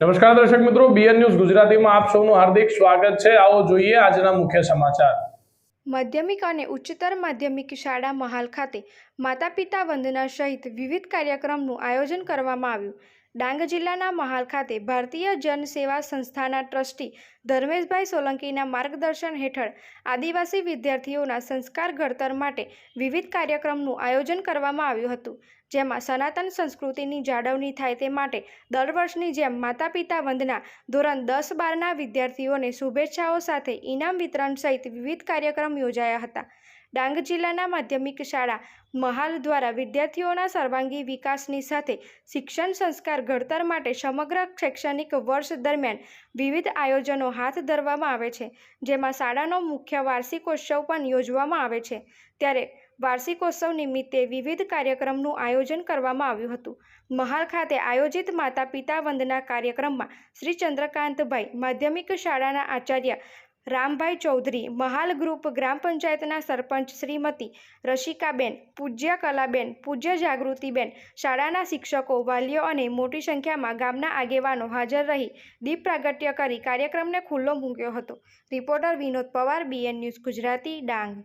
નમસ્કાર દર્શક મિત્રો, બીએન ન્યૂઝ ગુજરાતીમાં આપ સૌનું હાર્દિક સ્વાગત છે। આવો જોઈએ આજના મુખ્ય સમાચાર। માધ્યમિક અને ઉચ્ચતર માધ્યમિક શાળા મહાલ ખાતે માતા પિતા વંદના સહિત વિવિધ કાર્યક્રમનું આયોજન કરવામાં આવ્યું। ડાંગ જિલ્લાના મહાલ ખાતે ભારતીય જન સેવા સંસ્થાના ટ્રસ્ટી ધર્મેશભાઈ સોલંકીના માર્ગદર્શન હેઠળ આદિવાસી વિદ્યાર્થીઓના સંસ્કાર ઘડતર માટે વિવિધ કાર્યક્રમનું આયોજન કરવામાં આવ્યું હતું, જેમાં સનાતન સંસ્કૃતિની જાળવણી થાય તે માટે દર વર્ષની જેમ માતા પિતા વંદના ધોરણ 10-12ના વિદ્યાર્થીઓને શુભેચ્છાઓ સાથે ઇનામ વિતરણ સહિત વિવિધ કાર્યક્રમ યોજાયા હતા। ડાંગ જિલ્લાના માધ્યમિક શાળા મહાલ દ્વારા વિદ્યાર્થીઓના સર્વાંગી વિકાસની સાથે શિક્ષણ સંસ્કાર ઘડતર માટે સમગ્ર શૈક્ષણિક વર્ષ દરમિયાન વિવિધ આયોજનો હાથ ધરવામાં આવે છે, જેમાં શાળાનો મુખ્ય વાર્ષિકોત્સવ પણ યોજવામાં આવે છે। ત્યારે વાર્ષિકોત્સવ નિમિત્તે વિવિધ કાર્યક્રમનું આયોજન કરવામાં આવ્યું હતું। મહાલ ખાતે આયોજિત માતા પિતા વંદના કાર્યક્રમમાં શ્રી ચંદ્રકાંતભાઈ, માધ્યમિક શાળાના આચાર્ય રામભાઈ ચૌધરી, મહાલ ગ્રુપ ગ્રામ પંચાયતના સરપંચ શ્રીમતી રસિકાબેન, પૂજ્ય કલાબેન, પૂજ્ય જાગૃતિબેન, શાળાના શિક્ષકો, વાલીઓ અને મોટી સંખ્યામાં ગામના આગેવાનો હાજર રહી દીપ પ્રાગટ્ય કરી કાર્યક્રમને ખુલ્લો મૂક્યો હતો। Reporter Vinod Pawar, BN news Gujarati, Dang.